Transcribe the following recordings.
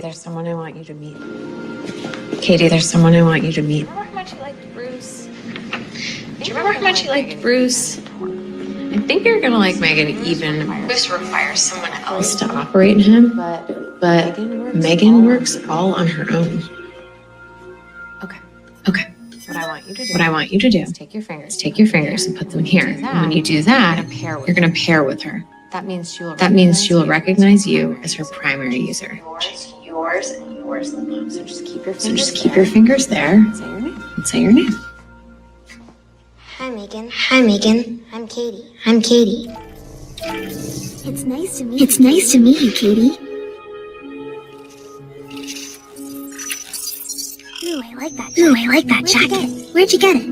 Katie, there's someone I want you to meet. Katie, there's someone I want you to meet. Remember how much you liked Bruce? Do you remember how much you liked Bruce? I think you're gonna like Megan even. Bruce requires someone else to operate him, but Megan works all on her own. Okay. What I want you to do is take your fingers and put them here. And when you do that, you're gonna pair with her. That means she will recognize you as her primary user. yours and yours. So just keep your fingers there and say your name. Hi, Megan. I'm Katie. It's nice to meet you, Katie. Ooh, I like that jacket. Where'd you get it?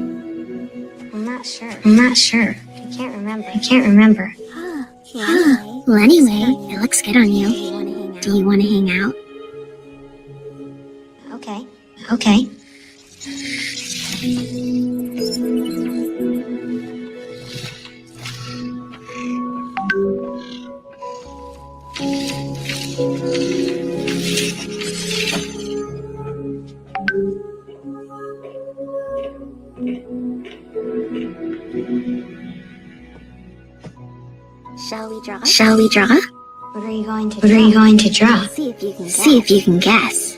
I'm not sure. I can't remember. Well, anyway, it looks good on you. Do you want to hang out? Okay. Shall we draw? What are you going to draw? See if you can guess.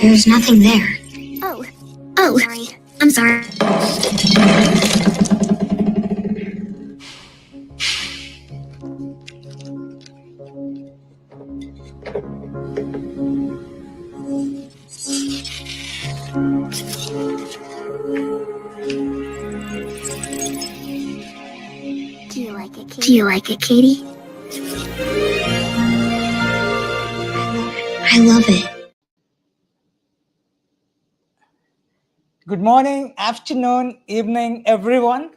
There's nothing there. Oh, I'm sorry. Do you like it, Katie? I love it. Good morning, afternoon, evening, everyone.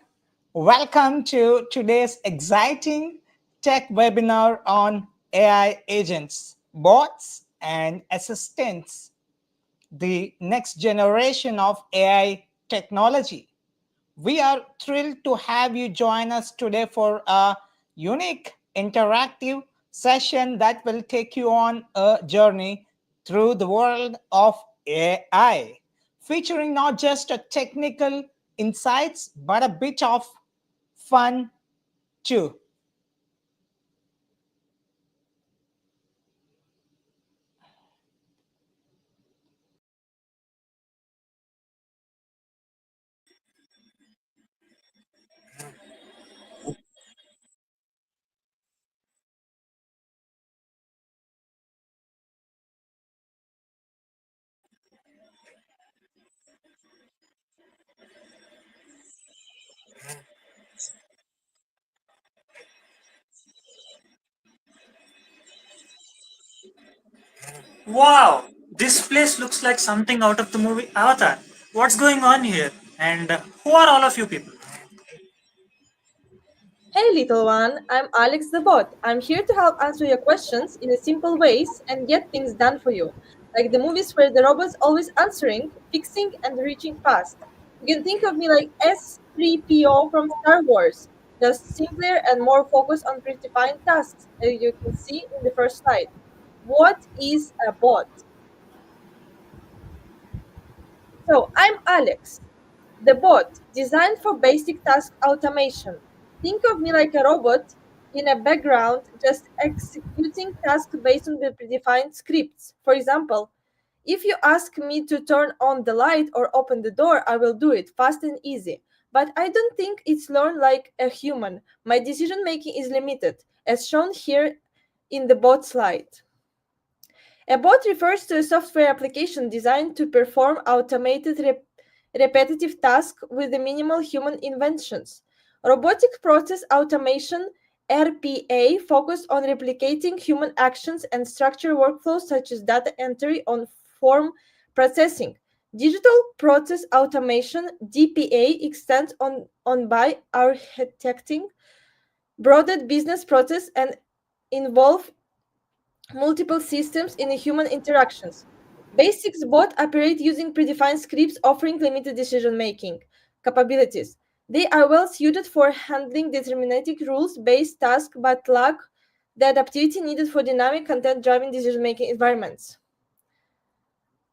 Welcome to today's exciting tech webinar on AI agents, bots, and assistants, the next generation of AI technology. We are thrilled to have you join us today for a unique interactive session that will take you on a journey through the world of AI, featuring not just a technical insights, but a bit of fun too. Wow, this place looks like something out of the movie Avatar. What's going on here? And who are all of you people? Hey little one, I'm Alex the bot. I'm here to help answer your questions in a simple ways and get things done for you. Like the movies where the robot's always answering, fixing, and reaching fast. You can think of me like S3PO from Star Wars, just simpler and more focused on predefined tasks, as you can see in the first slide. What is a bot? So I'm Alex, the bot designed for basic task automation. Think of me like a robot in a background just executing tasks based on the predefined scripts. For example, if you ask me to turn on the light or open the door, I will do it fast and easy. But I don't think it's learned like a human. My decision making is limited, as shown here in the bot slide. A bot refers to a software application designed to perform automated repetitive tasks with the minimal human interventions. Robotic process automation RPA focused on replicating human actions and structured workflows such as data entry on form processing. Digital process automation (DPA) extends on by architecting broader business process and involve multiple systems in human interactions. Basics both operate using predefined scripts offering limited decision-making capabilities. They are well suited for handling deterministic rules-based tasks but lack the adaptivity needed for dynamic content-driven decision-making environments.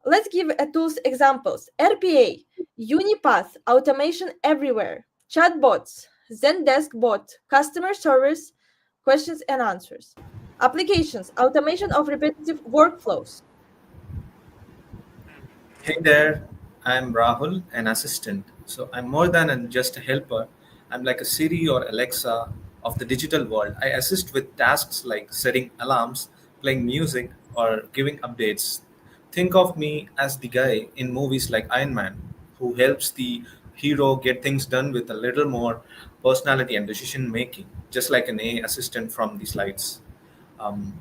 Let's give a tools examples. RPA, Unipath, automation everywhere, chatbots, Zendesk bot, customer service, questions and answers. Applications, automation of repetitive workflows. Hey there, I'm Rahul, an assistant. So I'm more than just a helper. I'm like a Siri or Alexa of the digital world. I assist with tasks like setting alarms, playing music, or giving updates. Think of me as the guy in movies like Iron Man who helps the hero get things done with a little more personality and decision making, just like an AI assistant from the slides. Um,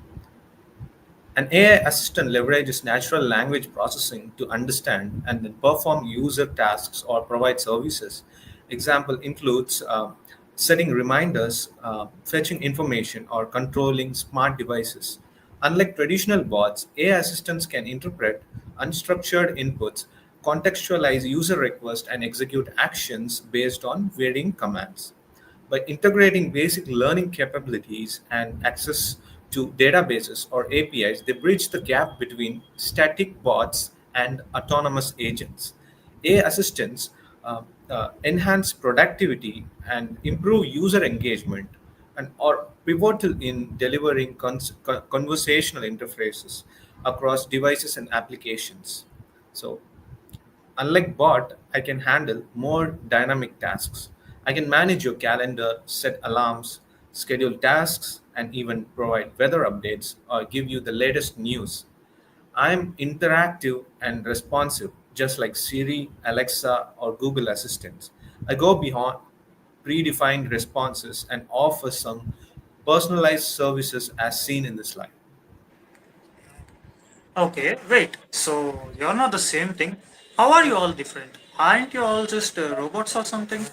an AI assistant leverages natural language processing to understand and then perform user tasks or provide services. Example includes setting reminders, fetching information, or controlling smart devices. Unlike traditional bots, AI assistants can interpret unstructured inputs, contextualize user requests, and execute actions based on varying commands. By integrating basic learning capabilities and access to databases or APIs, they bridge the gap between static bots and autonomous agents. AI assistants enhance productivity and improve user engagement and are pivotal in delivering conversational interfaces across devices and applications. So unlike bot, I can handle more dynamic tasks. I can manage your calendar, set alarms, schedule tasks, and even provide weather updates or give you the latest news. I'm interactive and responsive, just like Siri, Alexa, or Google Assistants. I go beyond predefined responses and offer some personalized services as seen in the slide. Okay, wait. So you're not the same thing. How are you all different? Aren't you all just robots or something?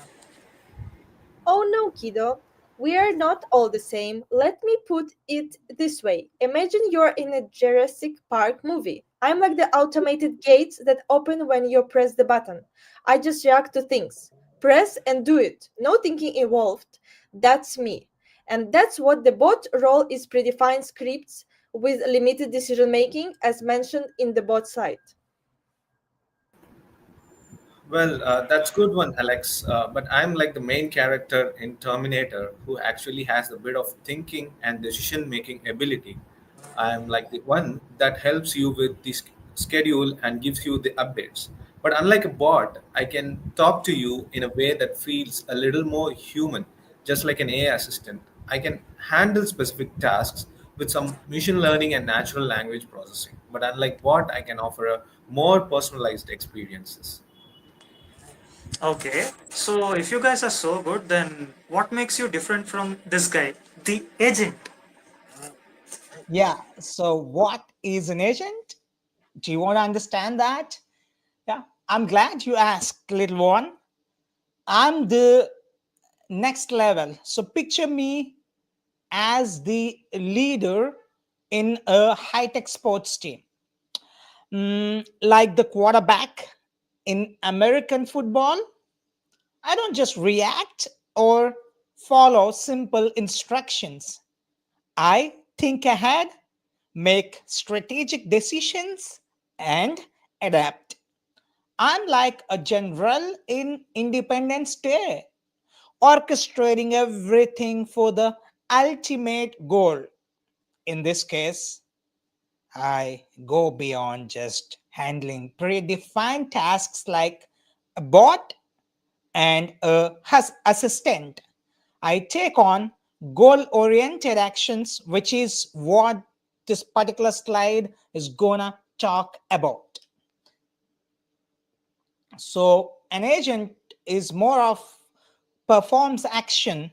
Oh no, kiddo. We are not all the same. Let me put it this way. Imagine you're in a Jurassic Park movie. I'm like the automated gates that open when you press the button. I just react to things. Press and do it. No thinking involved. That's me. And that's what the bot role is predefined scripts with limited decision making as mentioned in the bot side. Well, that's good one, Alex. But I'm like the main character in Terminator who actually has a bit of thinking and decision-making ability. I'm like the one that helps you with the schedule and gives you the updates. But unlike a bot, I can talk to you in a way that feels a little more human, just like an AI assistant. I can handle specific tasks with some machine learning and natural language processing. But unlike bot, I can offer a more personalized experiences. Okay, so if you guys are so good, then what makes you different from this guy, the agent? Yeah. So, what is an agent? Do you want to understand that? Yeah. I'm glad you asked, little one. I'm the next level. So, picture me as the leader in a high tech sports team. Like the quarterback in American football, I don't just react or follow simple instructions. I think ahead, make strategic decisions, and adapt. I'm like a general in Independence Day, orchestrating everything for the ultimate goal. In this case, I go beyond just handling predefined tasks like a bot and a assistant. I take on goal oriented actions, which is what this particular slide is gonna talk about. So, an agent is more of performs action,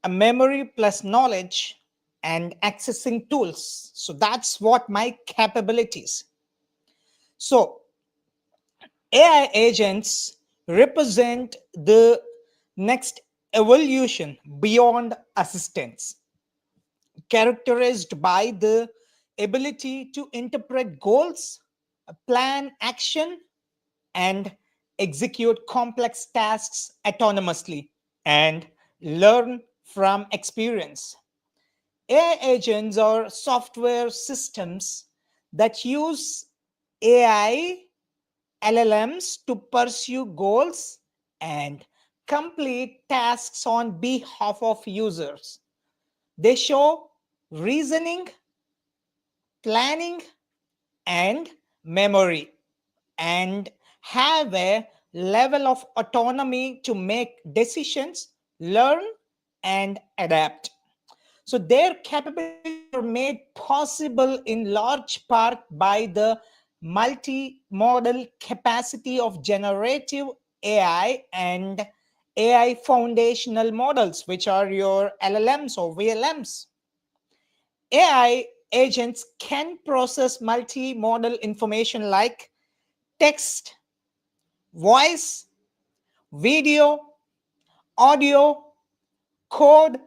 a memory plus knowledge, and accessing tools. So, that's what my capabilities. So, AI agents represent the next evolution beyond assistance, characterized by the ability to interpret goals, plan action, and execute complex tasks autonomously and learn from experience. AI agents are software systems that use AI LLMs to pursue goals and complete tasks on behalf of users. They show reasoning, planning, and memory, and have a level of autonomy to make decisions, learn, and adapt. So their capabilities are made possible in large part by the multimodal capacity of generative AI and AI foundational models, which are your LLMs or VLMs. AI agents can process multimodal information like text, voice, video, audio, code,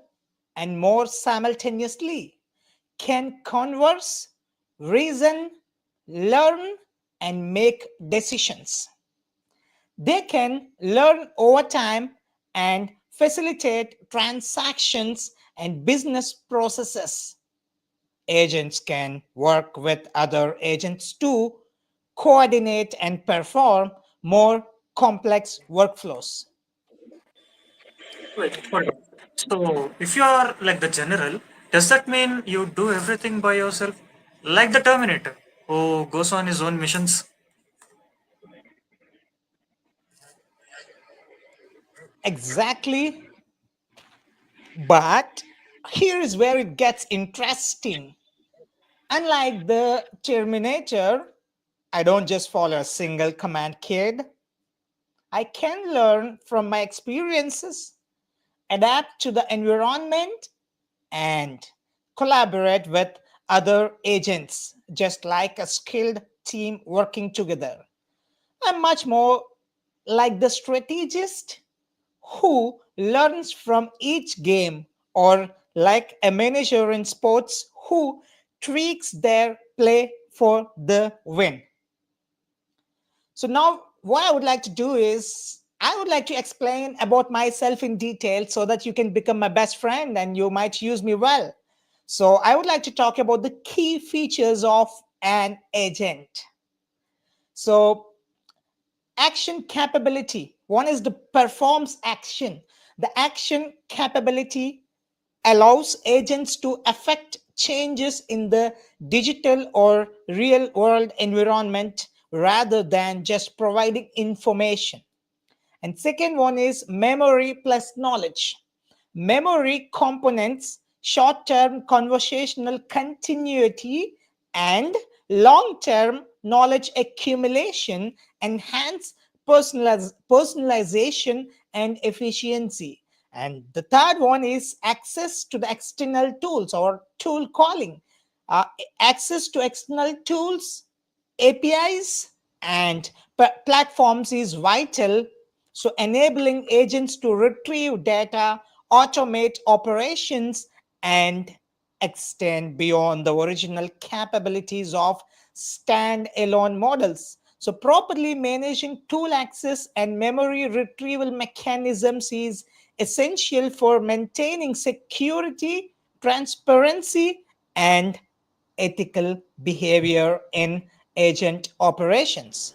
and more simultaneously, can converse, reason, learn, and make decisions. They can learn over time and facilitate transactions and business processes. Agents can work with other agents to coordinate and perform more complex workflows. Wait, hold on. So, if you are like the general, does that mean you do everything by yourself? Like the Terminator, who goes on his own missions? Exactly, but here is where it gets interesting. Unlike the Terminator, I don't just follow a single command kid. I can learn from my experiences, adapt to the environment, and collaborate with other agents, just like a skilled team working together. I'm much more like the strategist who learns from each game, or like a manager in sports who tweaks their play for the win. So now what I would like to do is I would like to explain about myself in detail so that you can become my best friend and you might use me well. So I would like to talk about the key features of an agent. So action capability. One is the performs action. The action capability allows agents to affect changes in the digital or real world environment rather than just providing information. And second one is memory plus knowledge. Memory components, short term conversational continuity, and long term knowledge accumulation enhance personalization and efficiency. And the third one is access to the external tools or tool calling. Uh, Access to external tools, APIs, and platforms is vital, so enabling agents to retrieve data, automate operations, and extend beyond the original capabilities of standalone models. So, properly managing tool access and memory retrieval mechanisms is essential for maintaining security, transparency, and ethical behavior in agent operations.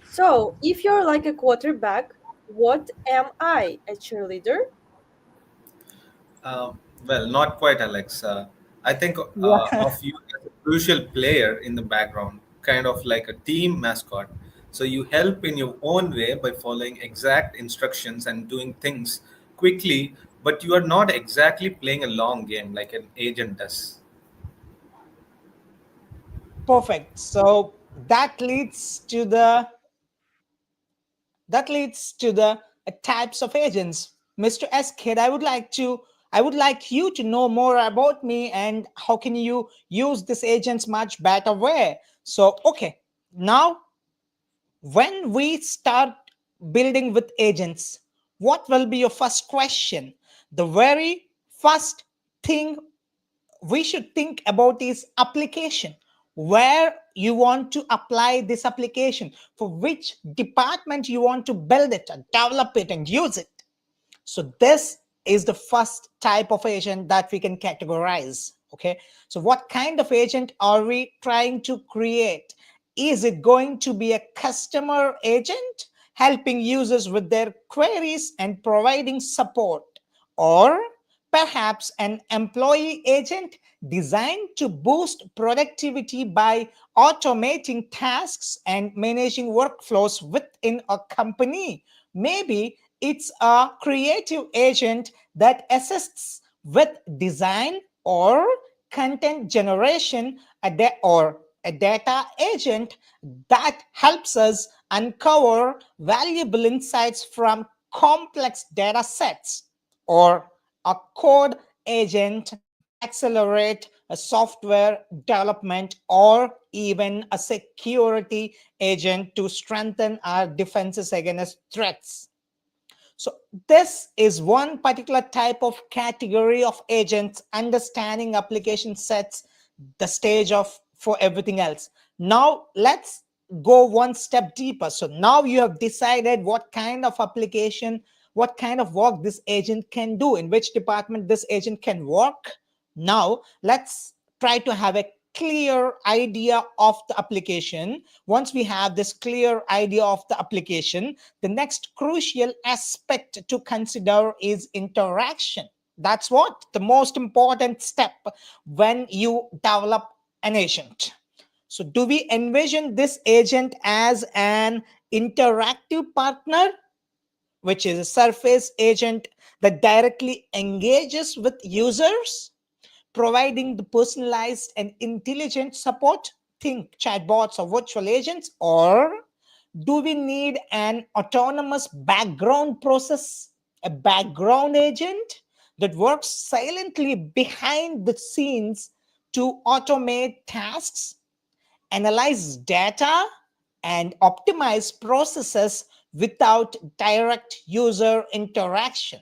So, if you're like a quarterback, what am I? A cheerleader? Well, not quite, Alex. I think Yeah. of you as a crucial player in the background, kind of like a team mascot. So you help in your own way by following exact instructions and doing things quickly, but you are not exactly playing a long game like an agent does. Perfect. So that leads to the types of agents. Mr. S kid, I would like you to know more about me and how can you use these agents much better way. So okay, now When we start building with agents, what will be your first question? The very first thing we should think about is application. Where you want to apply this application, for which department you want to build it and develop it and use it. So this is the first type of agent that we can categorize. Okay, so what kind of agent are we trying to create? Is it going to be a customer agent helping users with their queries and providing support, or perhaps an employee agent designed to boost productivity by automating tasks and managing workflows within a company? Maybe it's a creative agent that assists with design or content generation, or a data agent that helps us uncover valuable insights from complex data sets, or a code agent that accelerate a software development, or even a security agent to strengthen our defenses against threats. So this is one particular type of category of agents. Understanding application sets the stage of for everything else. Now let's go one step deeper. So now you have decided what kind of application, what kind of work this agent can do, in which department this agent can work. Now let's try to have a clear idea of the application. Once we have this clear idea of the application, the next crucial aspect to consider is interaction. That's what the most important step when you develop an agent. So do we envision this agent as an interactive partner, which is a surface agent that directly engages with users, providing the personalized and intelligent support? Think chatbots or virtual agents. Or do we need an autonomous background process, a background agent that works silently behind the scenes to automate tasks, analyze data, and optimize processes without direct user interaction?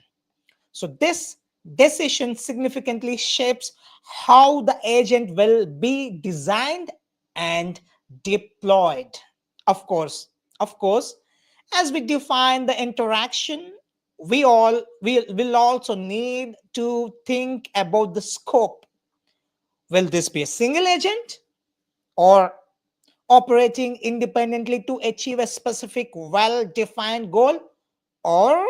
So this decision significantly shapes how the agent will be designed and deployed. Of course, of course, as we define the interaction, we will also need to think about the scope. Will this be a single agent, or operating independently to achieve a specific well-defined goal? Or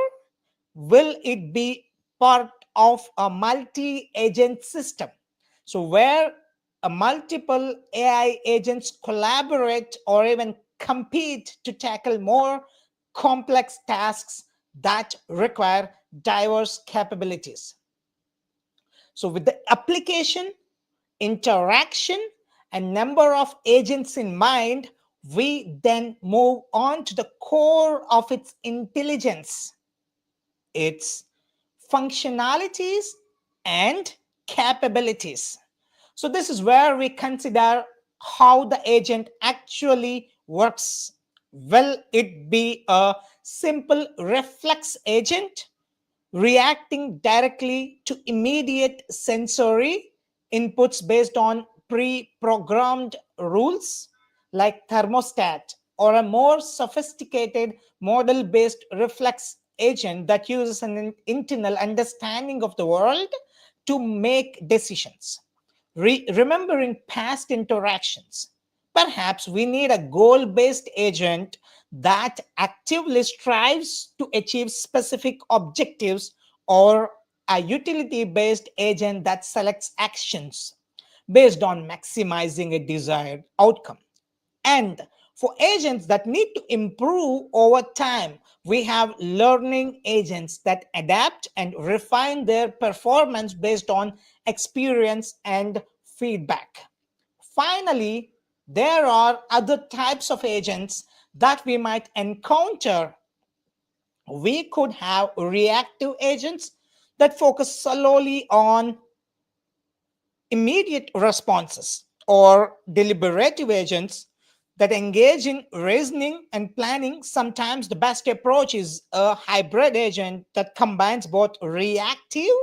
will it be part of a multi-agent system, so where a multiple AI agents collaborate or even compete to tackle more complex tasks that require diverse capabilities? So with the application, interaction, and number of agents in mind, we then move on to the core of its intelligence, its functionalities and capabilities. So this is where we consider how the agent actually works. Will it be a simple reflex agent reacting directly to immediate sensory inputs based on pre-programmed rules like thermostat, or a more sophisticated model-based reflex agent that uses an internal understanding of the world to make decisions, remembering past interactions? Perhaps we need a goal-based agent that actively strives to achieve specific objectives, or a utility-based agent that selects actions based on maximizing a desired outcome. And for agents that need to improve over time, we have learning agents that adapt and refine their performance based on experience and feedback. Finally, there are other types of agents that we might encounter. We could have reactive agents that focus solely on immediate responses, or deliberative agents that engage in reasoning and planning. Sometimes the best approach is a hybrid agent that combines both reactive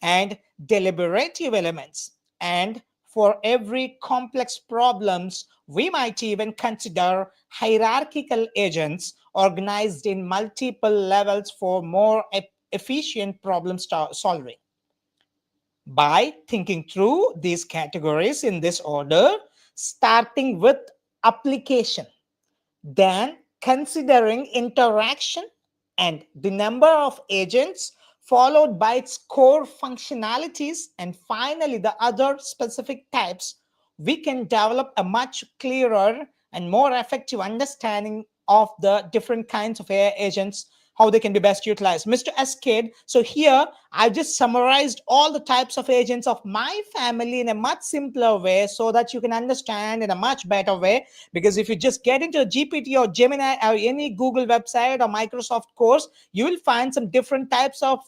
and deliberative elements. And for every complex problems, we might even consider hierarchical agents organized in multiple levels for more efficient problem solving. By thinking through these categories in this order, starting with application, then considering interaction and the number of agents, followed by its core functionalities, and finally the other specific types, we can develop a much clearer and more effective understanding of the different kinds of AI agents, how they can be best utilized. Mr. Asked, so here I just summarized all the types of agents of my family in a much simpler way so that you can understand in a much better way. Because if you just get into a GPT or Gemini or any Google website or Microsoft course, you will find some different types of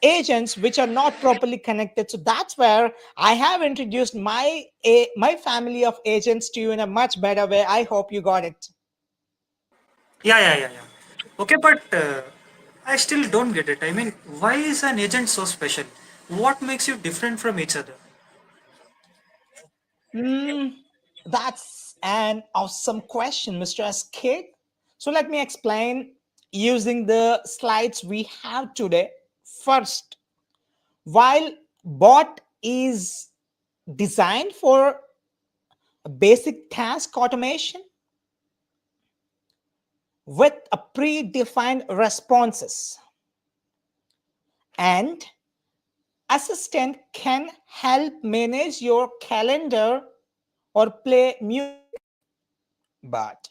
agents which are not properly connected. So that's where I have introduced my family of agents to you in a much better way. I hope you got it. Yeah. Okay, but I still don't get it. I mean, why is an agent so special? What makes you different from each other? Hmm, that's an awesome question, Mr. Asked. So let me explain using the slides we have today. First, while bot is designed for basic task automation with a predefined responses, and assistant can help manage your calendar or play music, but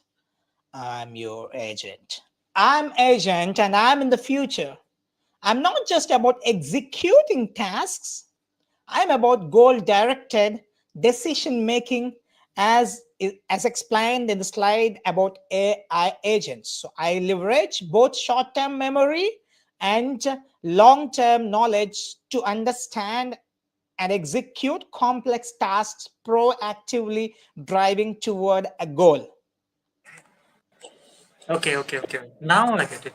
I'm your agent. I'm agent and I'm in the future. I'm not just about executing tasks. I'm about goal directed decision making, as explained in the slide about AI agents. So I leverage both short term memory and long term knowledge to understand and execute complex tasks proactively, driving toward a goal. Okay. Now I get it.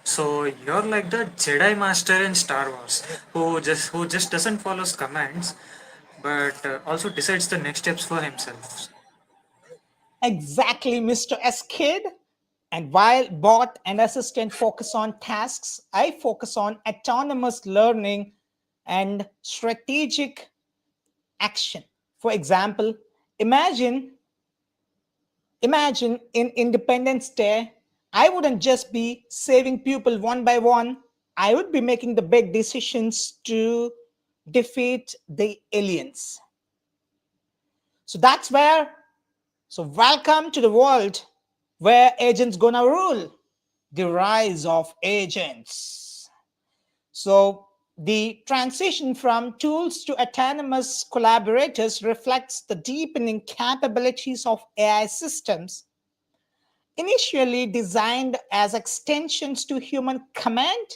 So you're like the Jedi Master in Star Wars, who just doesn't follow commands, but also decides the next steps for himself. Exactly, Mr. Asked. And while bot and assistant focus on tasks, I focus on autonomous learning and strategic action. For example, imagine imagine in Independence Day, I wouldn't just be saving people one by one. I would be making the big decisions to defeat the aliens. So that's where So welcome to the world where agents gonna rule. The rise of agents. So the transition from tools to autonomous collaborators reflects the deepening capabilities of AI systems. Initially designed as extensions to human command,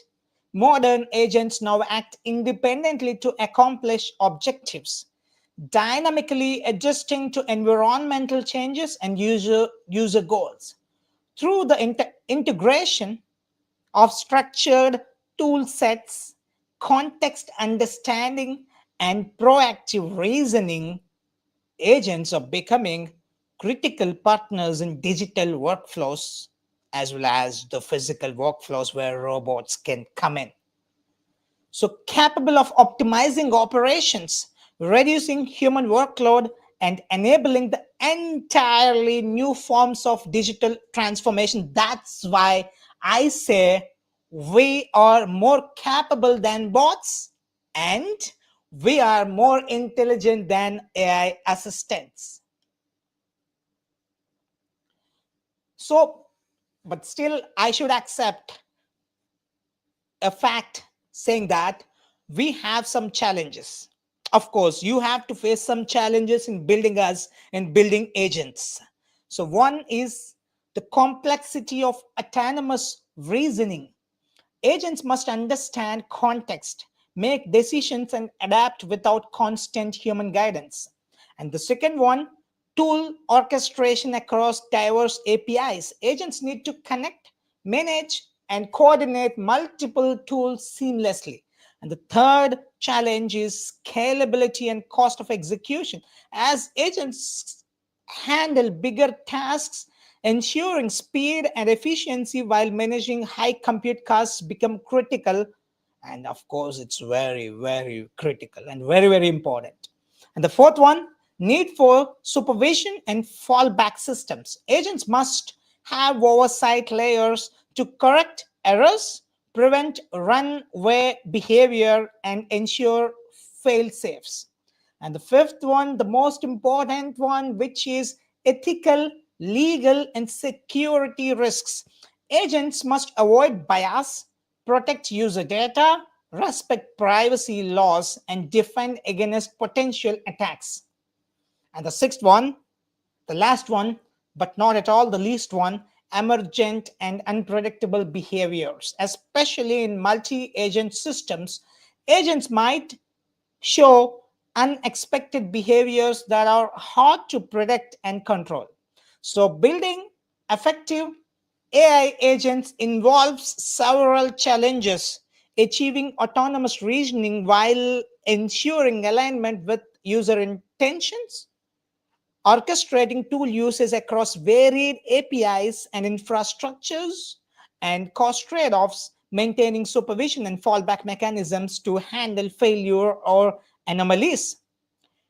modern agents now act independently to accomplish objectives, dynamically adjusting to environmental changes and user goals. Through the integration of structured tool sets, context understanding, and proactive reasoning, agents are becoming critical partners in digital workflows as well as the physical workflows where robots can come in. So capable of optimizing operations, reducing human workload, and enabling the entirely new forms of digital transformation. That's why I say we are more capable than bots and we are more intelligent than AI assistants. So, but still, I should accept a fact saying that we have some challenges. Of course, you have to face some challenges in building us and building agents. So, one is the complexity of autonomous reasoning. Agents must understand context, make decisions, and adapt without constant human guidance. And the second one, tool orchestration across diverse APIs. Agents need to connect, manage, and coordinate multiple tools seamlessly. And the third challenge is scalability and cost of execution. As agents handle bigger tasks, ensuring speed and efficiency while managing high compute costs become critical. And of course, it's very, very critical and very, very important. And the fourth one, need for supervision and fallback systems. Agents must have oversight layers to correct errors, prevent runaway behavior, and ensure fail safes. And the fifth one, the most important one, which is ethical, legal, and security risks. Agents must avoid bias, protect user data, respect privacy laws, and defend against potential attacks. And the sixth one, the last one, but not at all the least one, emergent and unpredictable behaviors. Especially in multi agent systems, agents might show unexpected behaviors that are hard to predict and control. So, building effective AI agents involves several challenges: achieving autonomous reasoning while ensuring alignment with user intentions, orchestrating tool uses across varied APIs and infrastructures, and cost trade offs, maintaining supervision and fallback mechanisms to handle failure or anomalies,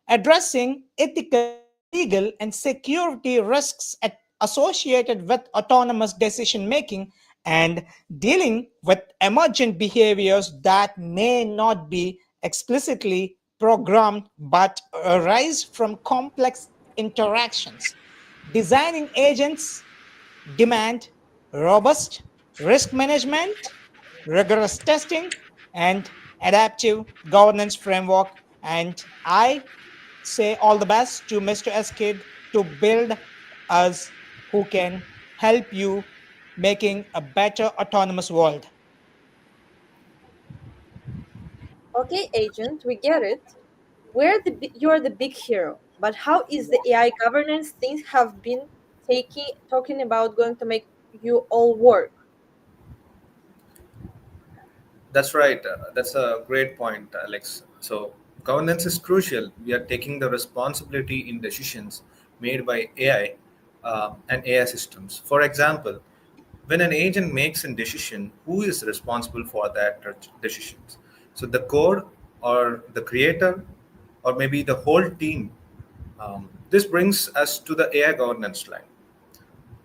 addressing ethical, legal, and security risks associated with autonomous decision making, and dealing with emergent behaviors that may not be explicitly programmed but arise from complex interactions. Designing agents demand robust risk management, rigorous testing, and adaptive governance framework. And I say all the best to Mr. Eskid to build us who can help you making a better autonomous world. Okay, agent, we get it. You're the big hero, but how is the AI governance things have been talking about going to make you all work? That's right. That's a great point, Alex. So, governance is crucial. We are taking the responsibility in decisions made by AI and AI systems. For example, when an agent makes a decision, who is responsible for that decisions? So, the code or the creator or maybe the whole team. This brings us to the AI governance line.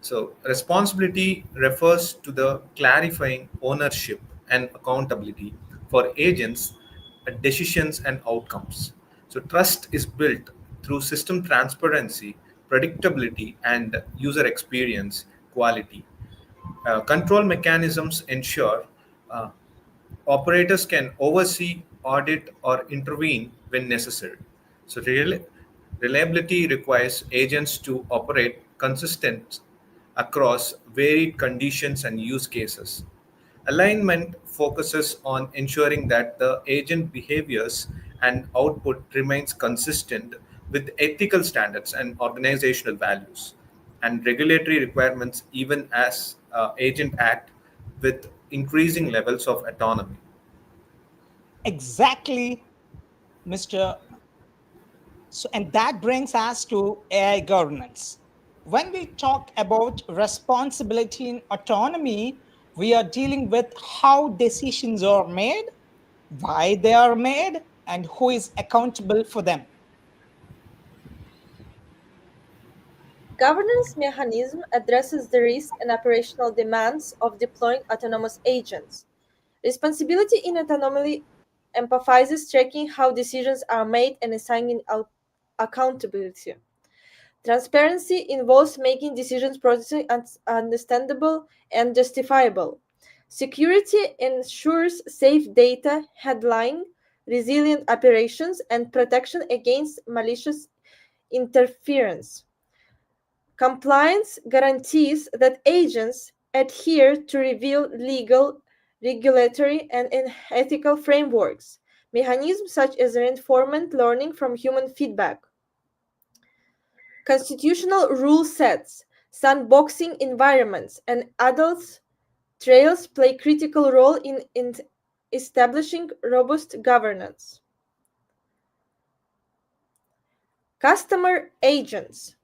So, responsibility refers to the clarifying ownership and accountability for agents, decisions, and outcomes. So, trust is built through system transparency, predictability, and user experience quality. Control mechanisms ensure uh, operators can oversee, audit, or intervene when necessary. So, reliability requires agents to operate consistent across varied conditions and use cases. Alignment focuses on ensuring that the agent behaviors and output remains consistent with ethical standards and organizational values, and regulatory requirements even as agent act with increasing levels of autonomy. Exactly, Mr. So, and that brings us to AI governance. When we talk about responsibility and autonomy, we are dealing with how decisions are made, why they are made, and who is accountable for them. Governance mechanism addresses the risk and operational demands of deploying autonomous agents. Responsibility in autonomy emphasizes tracking how decisions are made and assigning accountability. Transparency involves making decisions processing understandable and justifiable. Security ensures safe data handling, resilient operations, and protection against malicious interference. Compliance guarantees that agents adhere to revealed legal, regulatory, and ethical frameworks. Mechanisms such as reinforcement learning from human feedback Constitutional rule sets, sandboxing environments, and adults trails play critical role in establishing robust governance. Customer agents.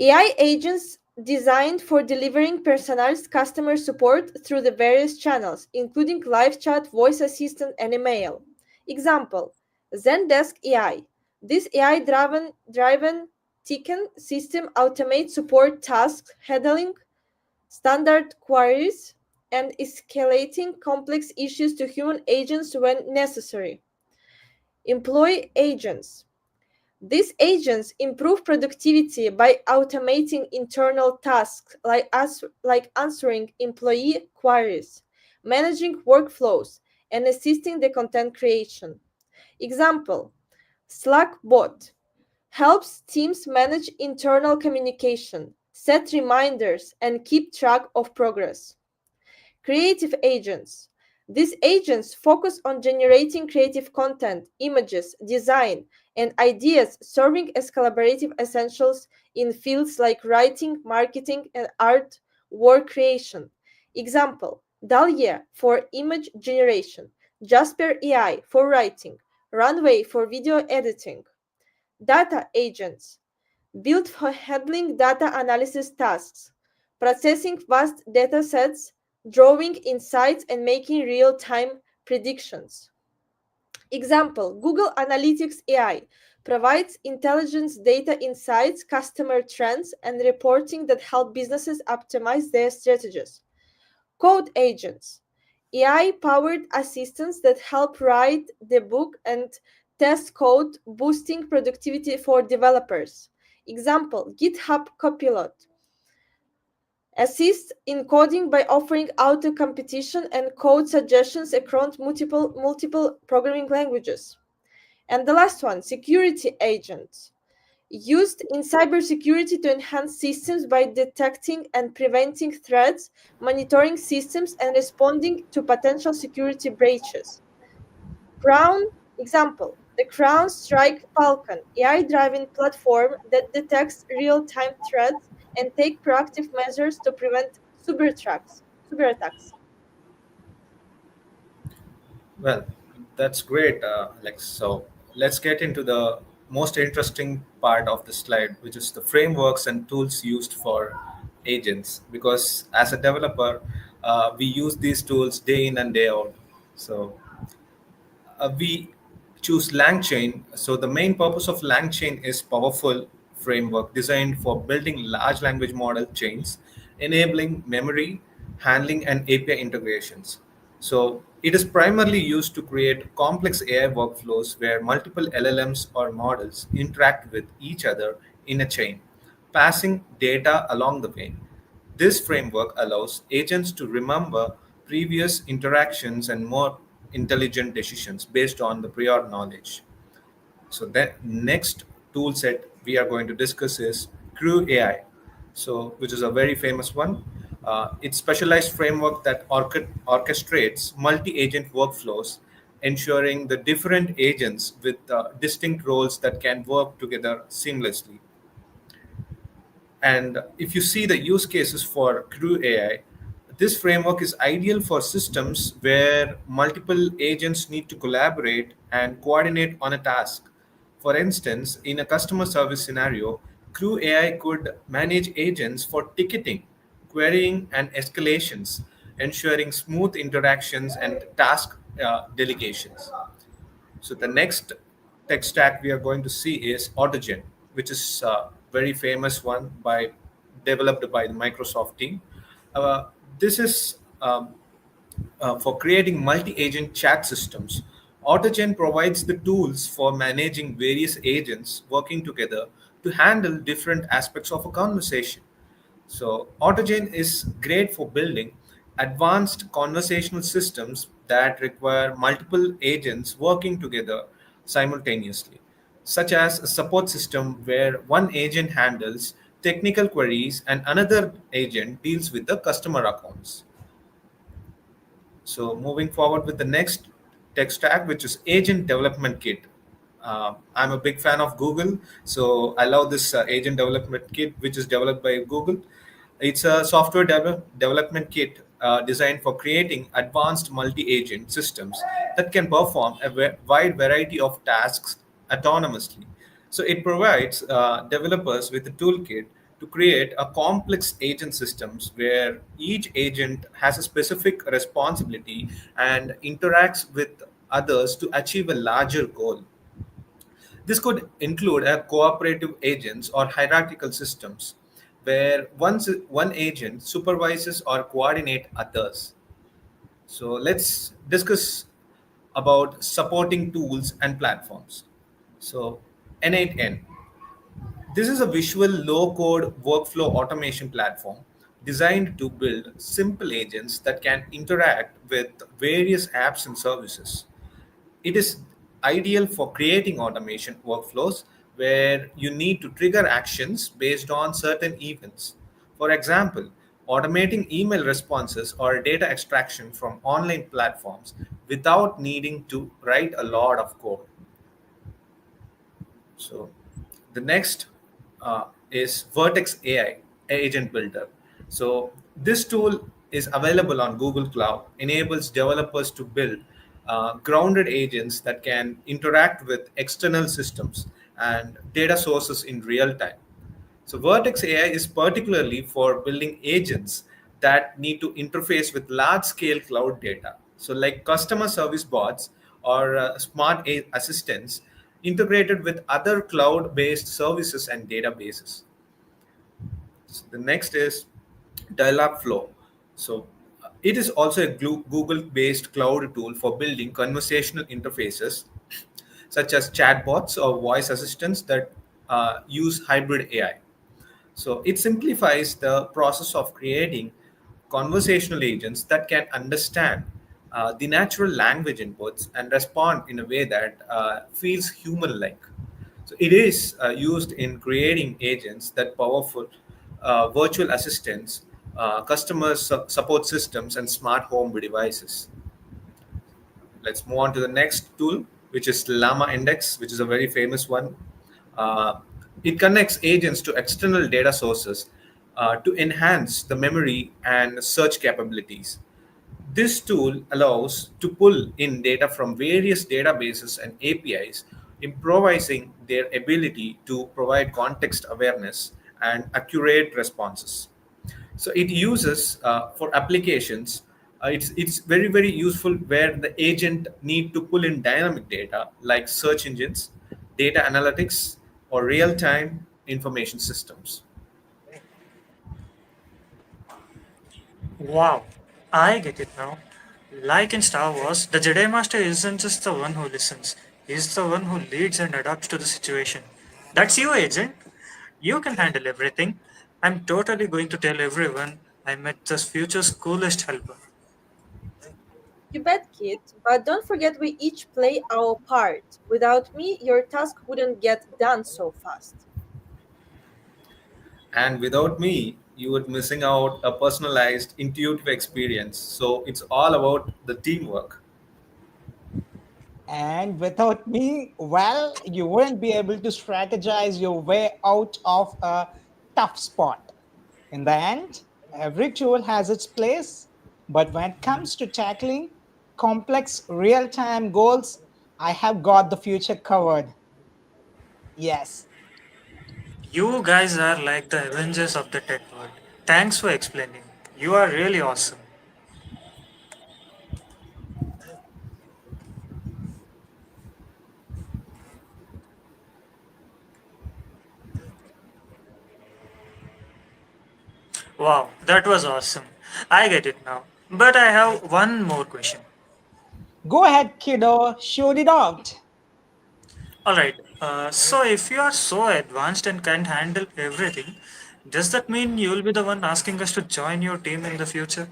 AI agents designed for delivering personalized customer support through the various channels, including live chat, voice assistant, and email. Example, Zendesk AI. This AI-driven ticket system automates support tasks, handling standard queries, and escalating complex issues to human agents when necessary. Employee agents. These agents improve productivity by automating internal tasks like answering employee queries, managing workflows, and assisting the content creation. Example, Slack bot helps teams manage internal communication, set reminders, and keep track of progress. Creative agents. These agents focus on generating creative content, images, design, and ideas, serving as collaborative essentials in fields like writing, marketing, and art work creation. Example, Dahlia for image generation, Jasper AI for writing, Runway for video editing. Data agents built for handling data analysis tasks, processing vast data sets, drawing insights, and making real time predictions. Example, Google Analytics AI provides intelligence data insights, customer trends, and reporting that help businesses optimize their strategies. Code agents, AI powered assistants that help write, debug, and test code, boosting productivity for developers. Example, GitHub Copilot assists in coding by offering auto competition and code suggestions across multiple programming languages. And the last one, security agents, used in cybersecurity to enhance systems by detecting and preventing threats, monitoring systems, and responding to potential security breaches. Crown example, the Crown Strike Falcon, AI-driven platform that detects real-time threats and take proactive measures to prevent cyberattacks. Well, that's great, Alex. So let's get into the most interesting part of the slide, which is the frameworks and tools used for agents. Because as a developer, we use these tools day in and day out. So we choose LangChain. So the main purpose of LangChain is powerful framework designed for building large language model chains, enabling memory handling and API integrations. So it is primarily used to create complex AI workflows where multiple LLMs or models interact with each other in a chain, passing data along the way. This framework allows agents to remember previous interactions and more intelligent decisions based on the prior knowledge. So that next tool set we are going to discuss is Crew AI, so which is a very famous one. It's specialized framework that orchestrates multi-agent workflows, ensuring the different agents with distinct roles that can work together seamlessly. And if you see the use cases for Crew AI, this framework is ideal for systems where multiple agents need to collaborate and coordinate on a task. For instance, in a customer service scenario, Crew AI could manage agents for ticketing, querying, and escalations, ensuring smooth interactions and task delegations. So the next tech stack we are going to see is Autogen, which is a very famous one by developed by the Microsoft team. Uh, this is for creating multi-agent chat systems. Autogen provides the tools for managing various agents working together to handle different aspects of a conversation. So, Autogen is great for building advanced conversational systems that require multiple agents working together simultaneously, such as a support system where one agent handles technical queries and another agent deals with the customer accounts. So, moving forward with the next tech stack, which is Agent Development Kit. I'm a big fan of Google, so I love this agent development kit, which is developed by Google. It's a software development kit designed for creating advanced multi-agent systems that can perform a wide variety of tasks autonomously. So it provides developers with a toolkit to create a complex agent systems where each agent has a specific responsibility and interacts with others to achieve a larger goal. This could include a cooperative agents or hierarchical systems where one agent supervises or coordinate others. So let's discuss about supporting tools and platforms. So N8N. This is a visual low code workflow automation platform designed to build simple agents that can interact with various apps and services. It is ideal for creating automation workflows where you need to trigger actions based on certain events. For example, automating email responses or data extraction from online platforms without needing to write a lot of code. So the next is Vertex AI Agent Builder. So this tool is available on Google Cloud, enables developers to build grounded agents that can interact with external systems and data sources in real time. So Vertex AI is particularly for building agents that need to interface with large scale cloud data. So like customer service bots or smart assistants integrated with other cloud based services and databases. So the next is Dialogflow. So it is also a Google-based cloud tool for building conversational interfaces, such as chatbots or voice assistants that use hybrid AI. So it simplifies the process of creating conversational agents that can understand the natural language inputs and respond in a way that feels human-like. So it is used in creating agents that powerful virtual assistants, customer support systems, and smart home devices. Let's move on to the next tool, which is Llama Index, which is a very famous one. Uh, it connects agents to external data sources to enhance the memory and search capabilities. This tool allows to pull in data from various databases and APIs, improvising their ability to provide context awareness and accurate responses. So it uses for applications. It's very useful where the agent need to pull in dynamic data like search engines, data analytics, or real time information systems. Wow, I get it now. Like in Star Wars, the Jedi Master isn't just the one who listens, he's the one who leads and adapts to the situation. That's you, Agent. You can handle everything. I'm totally going to tell everyone I met the future's coolest helper. You bet, kid, but don't forget we each play our part. Without me, your task wouldn't get done so fast. And without me, you would missing out a personalized, intuitive experience. So it's all about the teamwork. And without me, well, you wouldn't be able to strategize your way out of a tough spot. In the end, every tool has its place, but when it comes to tackling complex real time goals, I have got the future covered. Yes. You guys are like the Avengers of the tech world. Thanks for explaining. You are really awesome. Wow, that was awesome. I get it now. But I have one more question. Go ahead, kiddo, shoot it out. Alright, so if you are so advanced and can handle everything, does that mean you will be the one asking us to join your team in the future?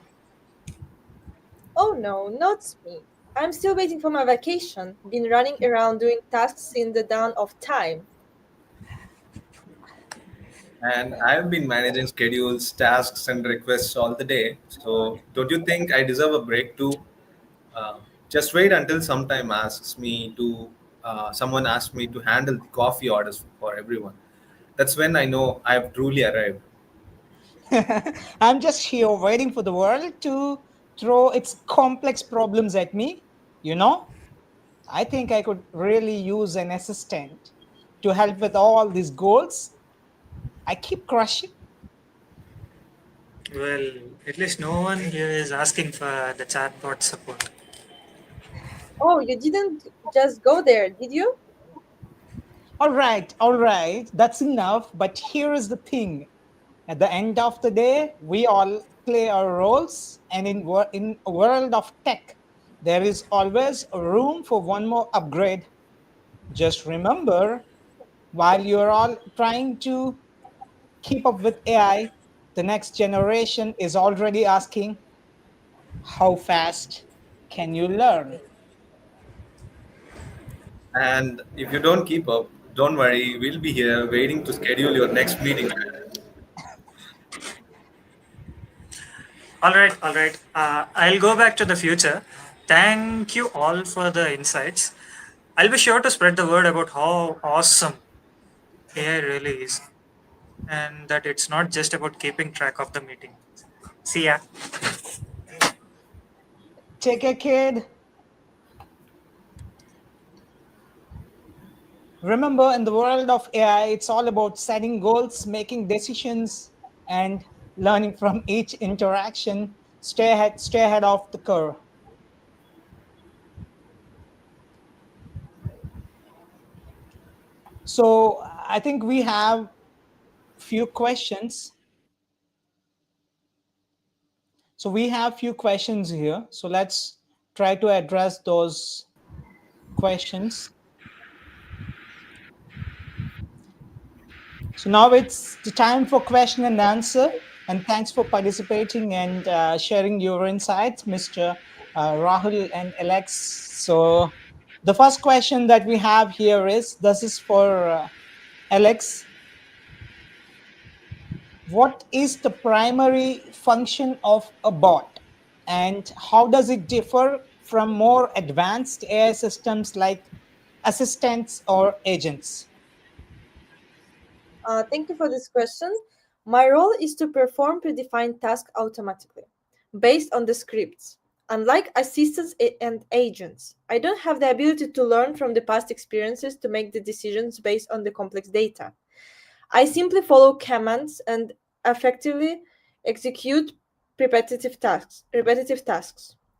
Oh no, not me. I'm still waiting for my vacation. Been running around doing tasks since the dawn of time. And I've been managing schedules, tasks, and requests all the day. So don't you think I deserve a break too? Uh, just wait until sometime asks me to someone asked me to handle the coffee orders for everyone. That's when I know I've truly arrived. I'm just here waiting for the world to throw its complex problems at me. You know, I think I could really use an assistant to help with all these goals I keep crushing. Well, at least no one here is asking for the chatbot support. Oh, you didn't just go there, did you? All right, that's enough. But here is the thing: at the end of the day, we all play our roles, and in a world of tech, there is always room for one more upgrade. Just remember, while you're all trying to keep up with AI, the next generation is already asking, how fast can you learn? And if you don't keep up, don't worry, we'll be here waiting to schedule your next meeting. All right. I'll go back to the future. Thank you all for the insights. I'll be sure to spread the word about how awesome AI really is, and that it's not just about keeping track of the meeting. See ya. Take a kid. Remember, in the world of AI, it's all about setting goals, making decisions, and learning from each interaction. Stay ahead of the curve. So I think we have few questions. So we have few questions here. So let's try to address those questions. So now it's the time for question and answer. And thanks for participating and sharing your insights, Mr. Rahul and Alex. So the first question that we have here is, this is for Alex. What is the primary function of a bot, and how does it differ from more advanced AI systems like assistants or agents? Thank you for this question. My role is to perform predefined tasks automatically, based on the scripts. Unlike assistants and agents, I don't have the ability to learn from the past experiences to make the decisions based on the complex data. I simply follow commands and effectively execute repetitive tasks,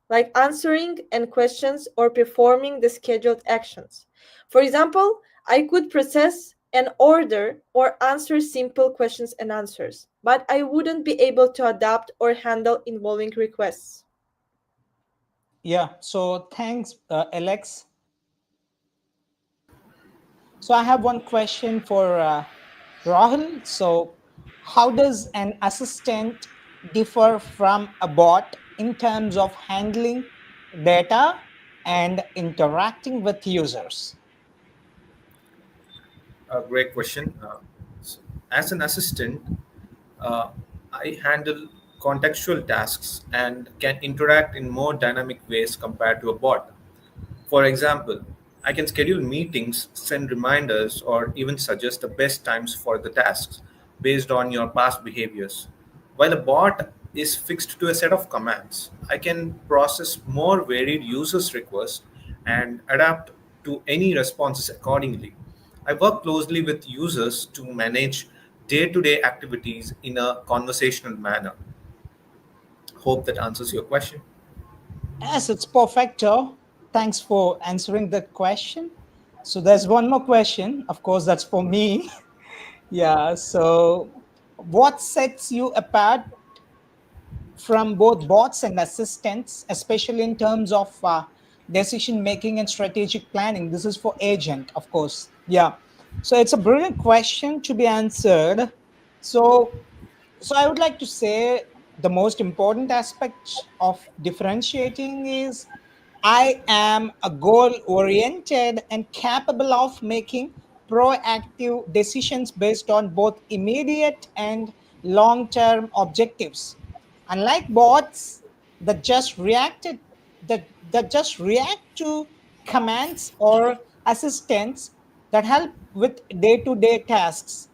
like answering and questions or performing the scheduled actions. For example, I could process an order or answer simple questions and answers, but I wouldn't be able to adapt or handle involving requests. Yeah, so thanks, Alex. So I have one question for Rahul. So, how does an assistant differ from a bot in terms of handling data and interacting with users? A great question. So as an assistant, uh, I handle contextual tasks and can interact in more dynamic ways compared to a bot. For example, I can schedule meetings, send reminders, or even suggest the best times for the tasks based on your past behaviors. While a bot is fixed to a set of commands, I can process more varied users' requests and adapt to any responses accordingly. I work closely with users to manage day to day activities in a conversational manner. Hope that answers your question. Yes, it's perfecto. Thanks for answering that question. So there's one more question. Of course, that's for me. Yeah. So, what sets you apart from both bots and assistants, especially in terms of decision making and strategic planning? This is for agent, of course. Yeah. So it's a brilliant question to be answered. So, I would like to say the most important aspect of differentiating is I am a goal oriented and capable of making proactive decisions based on both immediate and long term objectives. Unlike bots that just react to commands or assistants that help with day to day tasks.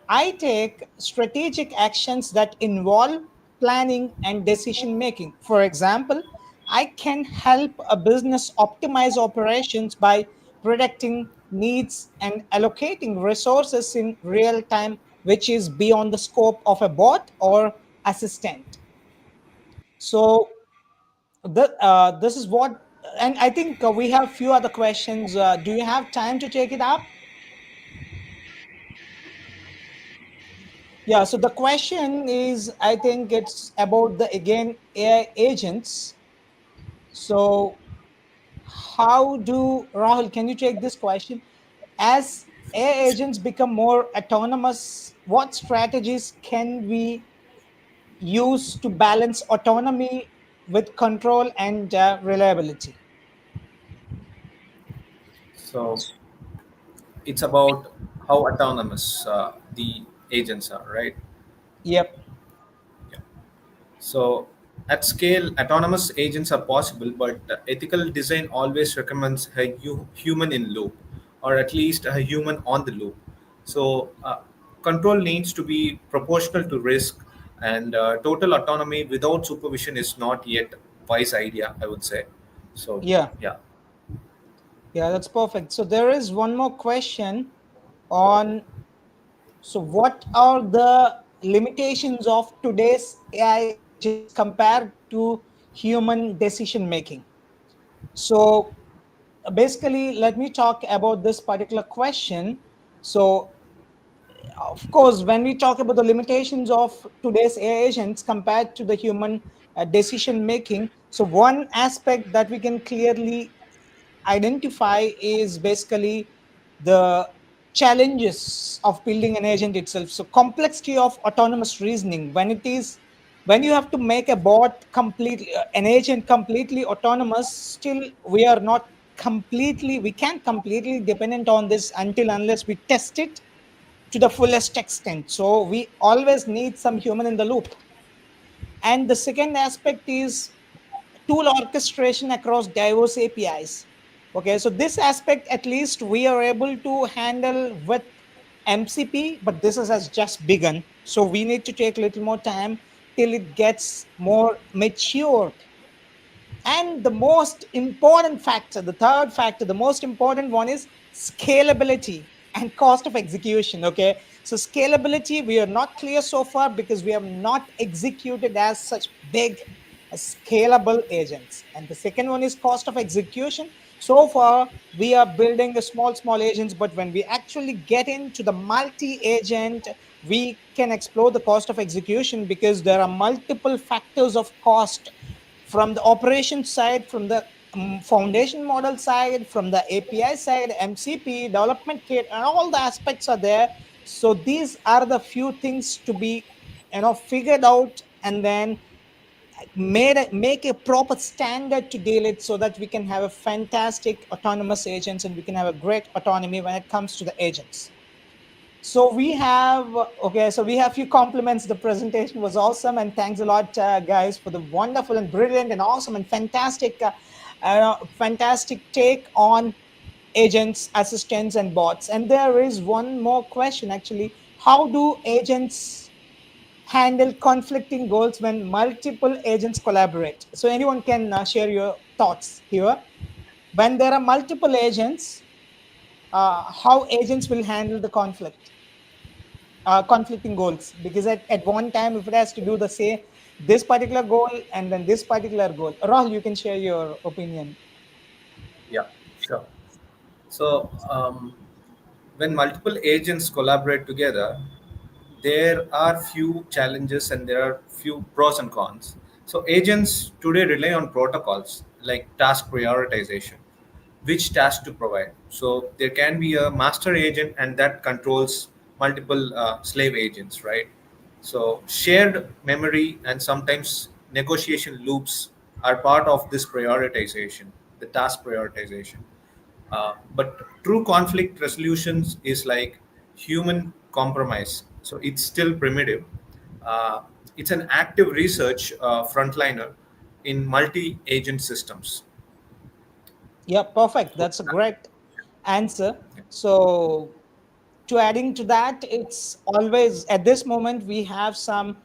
I take strategic actions that involve planning and decision making. For example, I can help a business optimize operations by predicting needs and allocating resources in real time, which is beyond the scope of a bot or assistant. So, this is what, and I think we have few other questions. Do you have time to take it up? Yeah, so the question is, I think it's about the again AI agents. So, how do Rahul, can you take this question? As AI agents become more autonomous, what strategies can we use to balance autonomy with control and reliability? So it's about how autonomous the agents are, right? Yep. Yeah. So, at scale, autonomous agents are possible, but ethical design always recommends a human in loop, or at least a human on the loop. So, control needs to be proportional to risk, and total autonomy without supervision is not yet wise idea, I would say. So, Yeah. yeah. Yeah, that's perfect. So there is one more question on, so what are the limitations of today's AI agents compared to human decision making? So basically, let me talk about this particular question. So of course, when we talk about the limitations of today's AI agents compared to the human decision making, so one aspect that we can clearly identify is basically the challenges of building an agent itself. So complexity of autonomous reasoning, when you have to make a bot completely an agent completely autonomous, still we can't completely dependent on this until unless we test it to the fullest extent. So we always need some human in the loop. And the second aspect is tool orchestration across diverse APIs. Okay, so this aspect at least we are able to handle with MCP, but this has just begun. So we need to take a little more time till it gets more matured. And the most important factor, the third factor, the most important one is scalability and cost of execution. Okay, so scalability, we are not clear so far because we have not executed as such big scalable agents. And the second one is cost of execution. So far, we are building the small agents, but when we actually get into the multi agent, we can explore the cost of execution because there are multiple factors of cost from the operation side, from the foundation model side, from the API side, MCP, development kit, and all the aspects are there. So these are the few things to be figured out, and then make a proper standard to deal it so that we can have a fantastic autonomous agents and we can have a great autonomy when it comes to the agents. So we have, okay, so we have few compliments. The presentation was awesome, and thanks a lot, guys, for the wonderful and brilliant and awesome and fantastic take on agents, assistants, and bots. And there is one more question actually: how do agents handle conflicting goals when multiple agents collaborate? So anyone can share your thoughts here. When there are multiple agents, how agents will handle the conflicting goals, because at one time if it has to do the say this particular goal and then this particular goal. Rahul, you can share your opinion. Yeah, sure. So, when multiple agents collaborate together, there are few challenges and there are few pros and cons. So agents today rely on protocols like task prioritization, which task to provide. So there can be a master agent and that controls multiple slave agents, right? So shared memory and sometimes negotiation loops are part of this prioritization, the task prioritization. But true conflict resolutions is like human compromise. So it's still primitive. Uh, it's an active research frontliner in multi-agent systems. Yeah, perfect. So, That's a great answer. So to adding to that, it's always at this moment we have some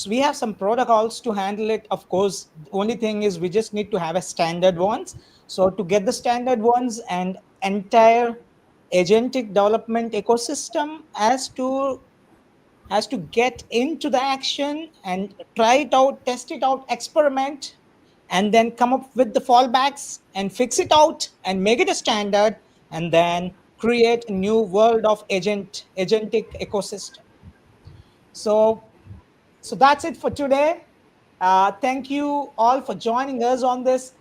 we have some protocols to handle it. Of course, the only thing is we just need to have a standard ones. So to get the standard ones and entire agentic development ecosystem has to get into the action and try it out, test it out, experiment, and then come up with the fallbacks and fix it out and make it a standard, and then create a new world of agentic ecosystem. So so that's it for today. Thank you all for joining us on this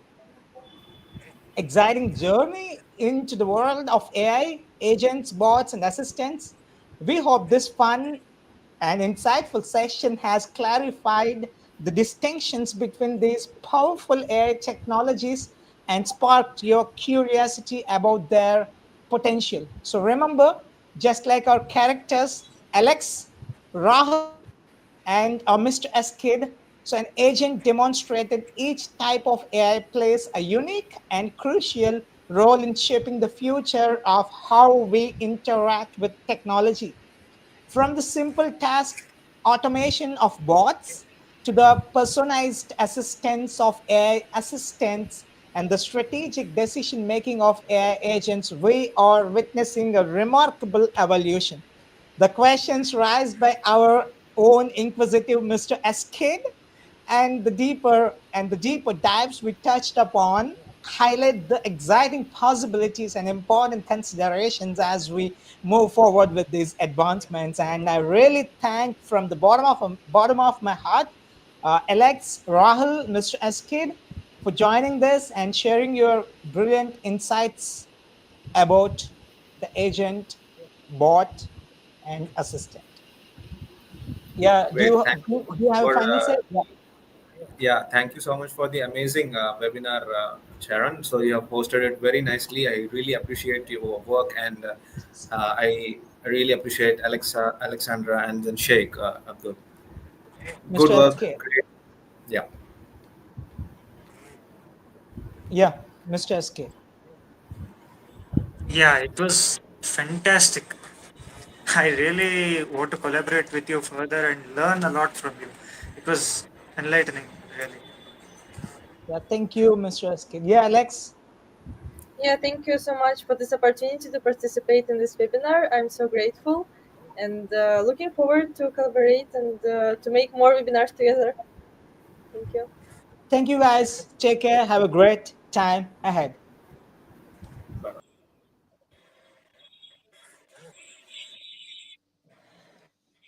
exciting journey into the world of AI, agents, bots, and assistants. We hope this fun and insightful session has clarified the distinctions between these powerful AI technologies and sparked your curiosity about their potential. So remember, just like our characters, Alex, Rahul, and Mr. S Kid. So an agent demonstrated each type of AI plays a unique and crucial role in shaping the future of how we interact with technology. From the simple task automation of bots to the personalized assistance of AI assistants and the strategic decision making of AI agents, we are witnessing a remarkable evolution. The questions raised by our own inquisitive Mr. Eskid and the deeper dives we touched upon highlight the exciting possibilities and important considerations as we move forward with these advancements. And I really thank from the bottom of my heart, Alex, Rahul, Mr. Eskid, for joining this and sharing your brilliant insights about the agent, bot, and assistant. Yeah, Great. Thank you so do much you have a for final say? Yeah. yeah. Thank you so much for the amazing webinar, Sharon. So you have hosted it very nicely. I really appreciate your work, and I really appreciate Alexandra, and then Sheikh Abdul. Good Mr. work. SK. Great. Yeah. Yeah, Mr. SK. Yeah, it was fantastic. I really want to collaborate with you further and learn a lot from you. It was enlightening, really. Yeah, thank you, Mr. SK. Yeah, Alex. Yeah, thank you so much for this opportunity to participate in this webinar. I'm so grateful and looking forward to collaborate and to make more webinars together. Thank you. Thank you, guys. Take care. Have a great time ahead.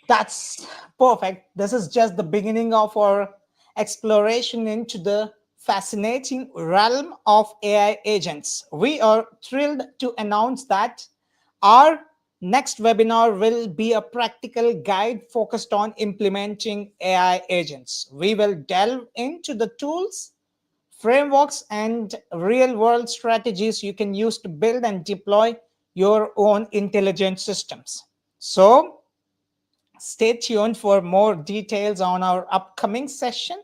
That's perfect. This is just the beginning of our exploration into the fascinating realm of AI agents. We are thrilled to announce that our next webinar will be a practical guide focused on implementing AI agents. We will delve into the tools, frameworks, and real world strategies you can use to build and deploy your own intelligent systems. So, stay tuned for more details on our upcoming session,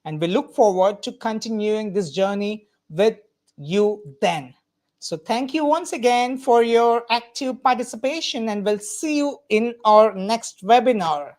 and we look forward to continuing this journey with you then. So, thank you once again for your active participation, and we'll see you in our next webinar.